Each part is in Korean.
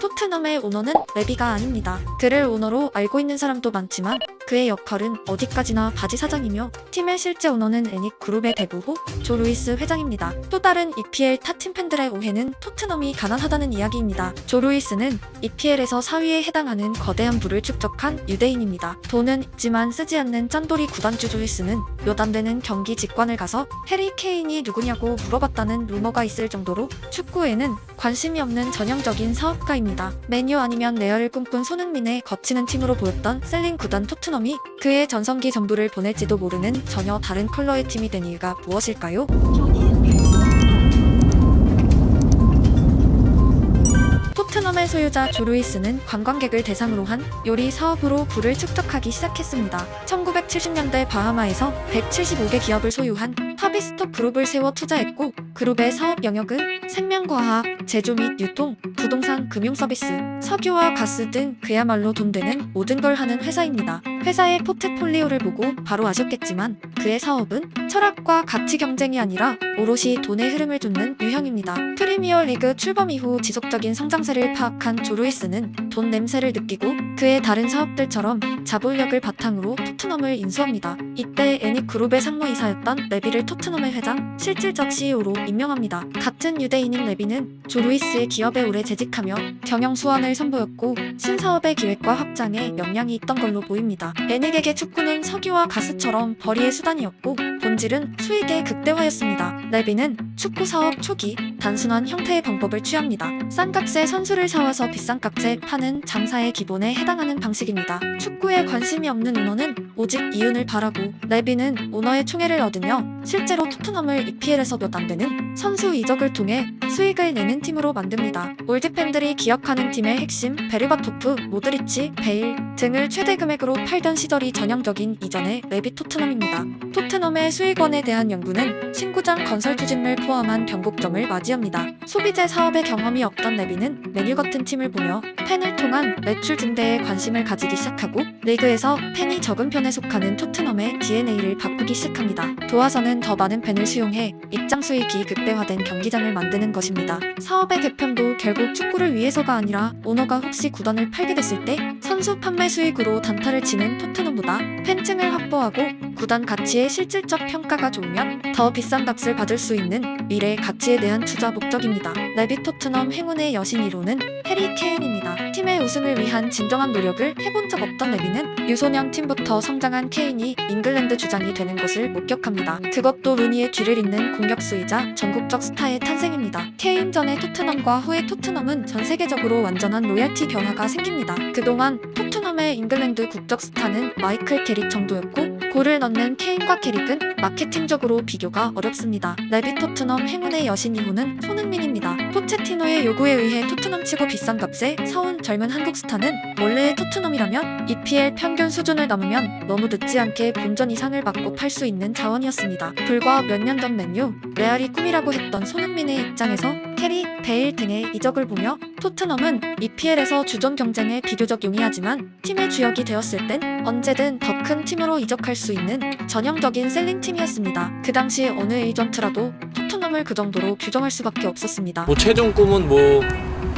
토트넘의 오너는 레비가 아닙니다. 그를 오너로 알고 있는 사람도 많지만 그의 역할은 어디까지나 바지 사장이며 팀의 실제 오너는 애닉 그룹의 대부호 조 루이스 회장입니다. 또 다른 EPL 타팀 팬들의 오해는 토트넘이 가난하다는 이야기입니다. 조 루이스는 EPL에서 4위에 해당하는 거대한 부를 축적한 유대인입니다. 돈은 있지만 쓰지 않는 짠돌이 구단주 조 루이스는 몇 안 되는 경기 직관을 가서 해리 케인이 누구냐고 물어봤다는 루머가 있을 정도로 축구에는 관심이 없는 전형적인 사업가입니다. 맨유 아니면 레알을 꿈꾼 손흥민의 거치는 팀으로 보였던 셀링 구단 토트넘이 그의 전성기 전부를 보낼지도 모르는 전혀 다른 컬러의 팀이 된 이유가 무엇일까요? 토트넘의 소유자 조 루이스는 관광객을 대상으로 한 요리 사업으로 부를 축적하기 시작했습니다. 1970년대 바하마에서 175개 기업을 소유한 파비스톡 그룹을 세워 투자했고 그룹의 사업 영역은 생명과학, 제조 및 유통, 부동산, 금융서비스, 석유와 가스 등 그야말로 돈 되는 모든 걸 하는 회사입니다. 회사의 포트폴리오를 보고 바로 아셨겠지만 그의 사업은 철학과 가치 경쟁이 아니라 오롯이 돈의 흐름을 쫓는 유형입니다. 프리미어 리그 출범 이후 지속적인 성장세를 파악한 조 루이스는 돈 냄새를 느끼고 그의 다른 사업들처럼 자본력을 바탕으로 토트넘을 인수합니다. 이때 애닉 그룹의 상무이사였던 레비를 토트넘의 회장, 실질적 CEO로 임명합니다. 같은 유대인인 레비는 조 루이스의 기업에 오래 재직하며 경영 수완을 선보였고 신사업의 기획과 확장에 역량이 있던 걸로 보입니다. 애닉에게 축구는 석유와 가스처럼 벌이의 수단이었고 본질은 수익의 극대화였습니다. 레비는 축구 사업 초기 단순한 형태의 방법을 취합니다. 싼 값에 선수를 사와서 비싼 값에 파는 장사의 기본에 해당하는 방식입니다. 축구에 관심이 없는 오너는 오직 이윤을 바라고 레비는 오너의 총애를 얻으며 실제로 토트넘을 EPL에서 몇 안 되는 선수 이적을 통해 수익을 내는 팀으로 만듭니다. 올드팬들이 기억하는 팀의 핵심 베르바토프, 모드리치, 베일 등을 최대 금액으로 팔던 시절이 전형적인 이전의 레비 토트넘입니다. 토트넘의 수익원에 대한 연구는 신구장 건설 추진을 포함한 변곡점을 맞이합니다. 소비재 사업에 경험이 없던 레비는 메뉴 같은 팀을 보며 팬을 통한 매출 증대에 관심을 가지기 시작하고 리그에서 팬이 적은 편에 속하는 토트넘의 DNA를 바꾸기 시작합니다. 도화선은 더 많은 팬을 수용해 입장 수익이 극대화된 경기장을 만드는 것입니다. 사업의 개편도 결국 축구를 위해서가 아니라 오너가 혹시 구단을 팔게 됐을 때 선수 판매 수익으로 단타를 치는 토트넘보다 팬층을 확보하고 구단 가치의 실질적 평가가 좋으면 더 비싼 값을 받을 수 있는 미래의 가치에 대한 투자 목적입니다. 레비 토트넘 행운의 여신 1호는 해리 케인입니다. 팀의 우승을 위한 진정한 노력을 해본 적 없던 레비는 유소년 팀부터 성장한 케인이 잉글랜드 주장이 되는 것을 목격합니다. 그것도 루니의 뒤를 잇는 공격수이자 전국적 스타의 탄생입니다. 케인 전의 토트넘과 후의 토트넘은 전 세계적으로 완전한 로열티 변화가 생깁니다. 그동안 토트넘의 잉글랜드 국적 스타는 마이클 캐릭 정도였고 골을 넣는 케인과 캐릭은 마케팅적으로 비교가 어렵습니다. 레비 토트넘 행운의 여신 2호는 손흥민입니다. 포체티노의 요구에 의해 토트넘 치고 비싼 값에 사온 젊은 한국 스타는 원래의 토트넘이라면 EPL 평균 수준을 넘으면 너무 늦지 않게 본전 이상을 받고 팔 수 있는 자원이었습니다. 불과 몇 년 전 맨유, 레알이 꿈이라고 했던 손흥민의 입장에서 캐리, 베일 등의 이적을 보며 토트넘은 EPL에서 주전 경쟁에 비교적 용이하지만 팀의 주역이 되었을 땐 언제든 더 큰 팀으로 이적할 수 있는 전형적인 셀링팀이었습니다. 그 당시 어느 에이전트라도 토트넘을 그 정도로 규정할 수밖에 없었습니다. 최종 꿈은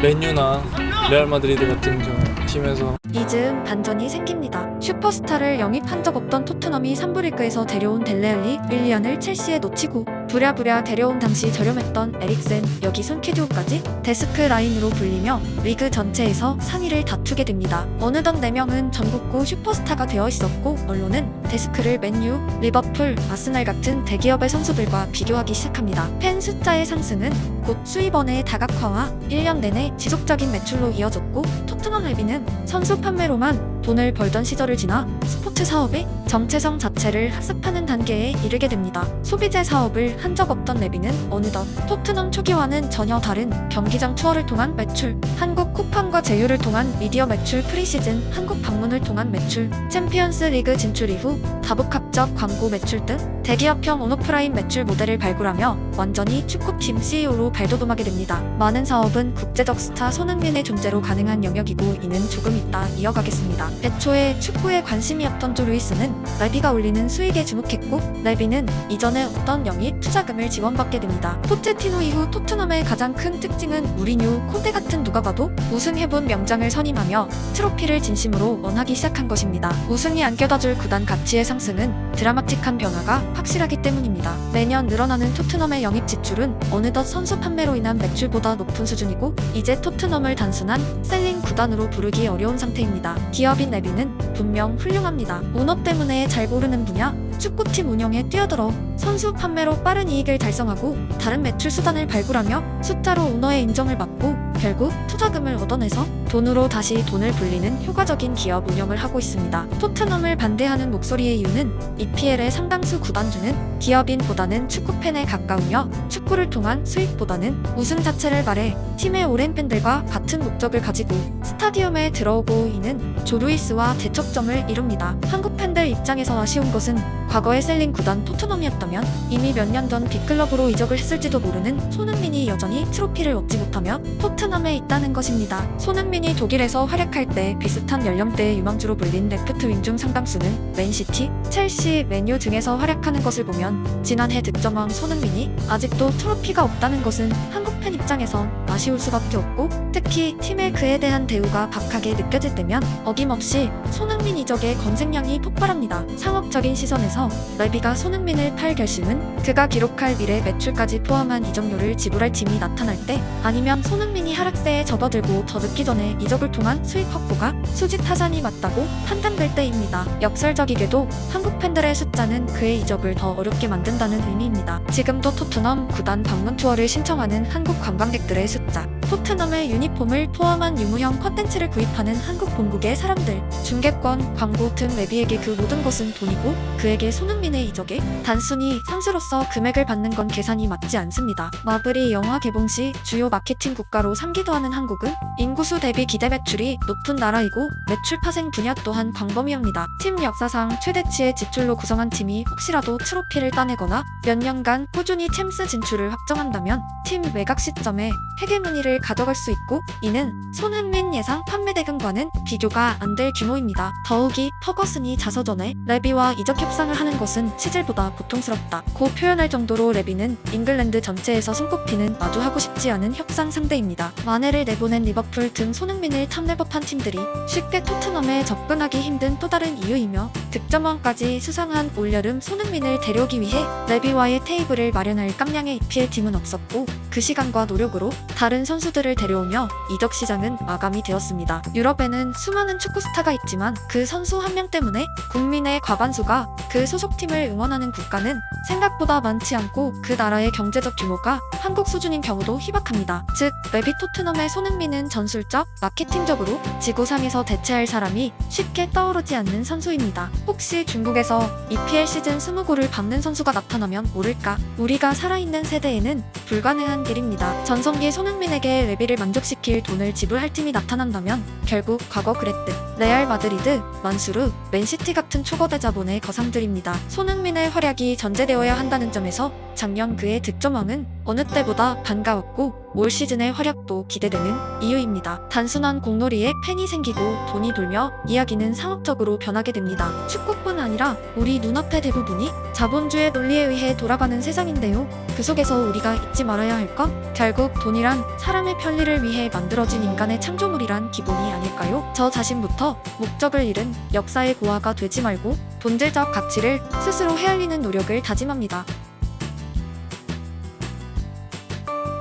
맨유나 레알 마드리드 같은 팀에서 이즈음 반전이 생깁니다. 슈퍼스타를 영입한 적 없던 토트넘이 3부 리그에서 데려온 델레알리, 윌리안을 첼시에 놓치고 부랴부랴 데려온 당시 저렴했던 에릭센, 여기 손키듀까지 데스크 라인으로 불리며 리그 전체에서 상위를 다투게 됩니다. 어느덧 4명은 전국구 슈퍼스타가 되어 있었고 언론은 데스크를 맨유, 리버풀, 아스날 같은 대기업의 선수들과 비교하기 시작합니다. 팬 숫자의 상승은 곧 수입원의 다각화와 1년 내내 지속적인 매출로 이어졌고 토트넘 레비는 선수 판매로만 돈을 벌던 시절을 지나 스포츠 사업의 정체성 자체를 학습하는 단계에 이르게 됩니다. 소비재 사업을 한 적 없던 레비는 어느덧 토트넘 초기와는 전혀 다른 경기장 투어를 통한 매출, 한국 쿠팡과 제휴를 통한 미디어 매출, 프리시즌 한국 방문을 통한 매출, 챔피언스 리그 진출 이후 다복합적 광고 매출 등 대기업형 온오프라인 매출 모델을 발굴하며 완전히 축구팀 CEO로 발돋움하게 됩니다. 많은 사업은 국제적 스타 손흥민의 존재로 가능한 영역이고 이는 조금 이따 이어가겠습니다. 애초에 축구에 관심이 없던 조루이스는 레비가 올리는 수익에 주목했고 레비는 이전에 없던 영입 투자금을 지원받게 됩니다. 포체티노 이후 토트넘의 가장 큰 특징은 무리뉴, 콘테 같은 누가 봐도 우승해본 명장을 선임하며 트로피를 진심으로 원하기 시작한 것입니다. 우승이 안겨다줄 구단 가치의 상승은 드라마틱한 변화가 확실하기 때문입니다. 매년 늘어나는 토트넘의 영입 지출은 어느덧 선수 판매로 인한 매출보다 높은 수준이고 이제 토트넘을 단순한 셀링 구단으로 부르기 어려운 상태입니다. 기업인 레비는 분명 훌륭합니다. 오너 때문에 잘 모르는 분야 축구팀 운영에 뛰어들어 선수 판매로 빠른 이익을 달성하고 다른 매출 수단을 발굴하며 숫자로 오너의 인정을 받고 결국 투자금을 얻어내서 돈으로 다시 돈을 불리는 효과적인 기업 운영을 하고 있습니다. 토트넘을 반대하는 목소리의 이유는 EPL의 상당수 구단주는 기업인보다는 축구팬에 가까우며 축구를 통한 수익보다는 우승 자체를 말해 팀의 오랜 팬들과 같은 목적을 가지고 스타디움에 들어오고 있는 조루이스와 대척점을 이룹니다. 한국 팬들 입장에서 아쉬운 것은 과거의 셀링 구단 토트넘이었다면 이미 몇 년 전 빅클럽으로 이적을 했을지도 모르는 손흥민이 여전히 트로피를 얻지 못하며 토트넘에 있다는 것입니다. 손흥민이 독일에서 활약할 때 비슷한 연령대의 유망주로 불린 레프트 윙 중 상당수는 맨시티, 첼시, 맨유 등에서 활약하는 것을 보면 지난해 득점왕 손흥민이 아직도 트로피가 없다는 것은 한국 팬 입장에선 아쉬울 수밖에 없고 특히 팀의 그에 대한 대우가 박하게 느껴질 때면 어김없이 손흥민 이적의 검색량이 폭발합니다. 상업적인 시선에서 레비가 손흥민을 팔 결심은 그가 기록할 미래 매출까지 포함한 이적료를 지불할 팀이 나타날 때 아니면 손흥민이 하락세에 접어들고 더 늦기 전에 이적을 통한 수익 확보가 수지타산이 맞다고 판단될 때입니다. 역설적이게도 한국 팬들의 숫자는 그의 이적을 더 어렵게 만든다는 의미입니다. 지금도 토트넘 구단 방문 투어를 신청하는 한국 관광객들의 숫자, 토트넘의 유니폼을 포함한 유무형 콘텐츠를 구입하는 한국 본국의 사람들, 중계권, 광고 등 레비에게 그 모든 것은 돈이고 그에게 손흥민의 이적에 단순히 선수로서 금액을 받는 건 계산이 맞지 않습니다. 마블이 영화 개봉 시 주요 마케팅 국가로 삼기도 하는 한국은 인구수 대비 기대 매출이 높은 나라이고 매출 파생 분야 또한 광범위합니다. 팀 역사상 최대치의 지출로 구성한 팀이 혹시라도 트로피를 따내거나 몇 년간 꾸준히 챔스 진출을 확정한다면 팀 매각 시점에 헤게모니를 가져갈 수 있고 이는 손흥민 예상 판매 대금과는 비교가 안 될 규모입니다. 더욱이 퍼거슨이 자서전에 레비와 이적 협상을 하는 것은 치질보다 고통스럽다 고 표현할 정도로 레비는 잉글랜드 전체에서 손꼽히는 마주하고 싶지 않은 협상 상대입니다. 마네를 내보낸 리버풀 등 손흥민을 탐낼 법한 팀들이 쉽게 토트넘에 접근하기 힘든 또 다른 이유이며 득점왕까지 수상한 올여름 손흥민을 데려오기 위해 레비와의 테이블을 마련할 깜냥의 EPL 팀은 없었고 그 시간과 노력으로 다른 선수들을 데려오며 이적 시장은 마감이 되었습니다. 유럽에는 수많은 축구 스타가 있지만 그 선수 한 명 때문에 국민의 과반수가 그 소속팀을 응원하는 국가는 생각보다 많지 않고 그 나라의 경제적 규모가 한국 수준인 경우도 희박합니다. 즉 레비 토트넘의 손흥민은 전술적, 마케팅적으로 지구상에서 대체할 사람이 쉽게 떠오르지 않는 선수입니다. 혹시 중국에서 EPL 시즌 20골을 박는 선수가 나타나면 모를까? 우리가 살아있는 세대에는 불가능한 일입니다. 전성기 손흥민에게 레비를 만족시킬 돈을 지불할 팀이 나타난다면 결국 과거 그랬듯 레알 마드리드, 만수르, 맨시티 같은 초거대 자본의 거상들입니다. 손흥민의 활약이 전제되어야 한다는 점에서 작년 그의 득점왕은 어느 때보다 반가웠고 올 시즌의 활약도 기대되는 이유입니다. 단순한 공놀이에 팬이 생기고 돈이 돌며 이야기는 상업적으로 변하게 됩니다. 축구뿐 아니라 우리 눈앞의 대부분이 자본주의 논리에 의해 돌아가는 세상인데요. 그 속에서 우리가 잊지 말아야 할 건 결국 돈이란 사람의 편리를 위해 만들어진 인간의 창조물이란 기본이 아닐까요? 저 자신부터 목적을 잃은 역사의 고아가 되지 말고 본질적 가치를 스스로 헤아리는 노력을 다짐합니다.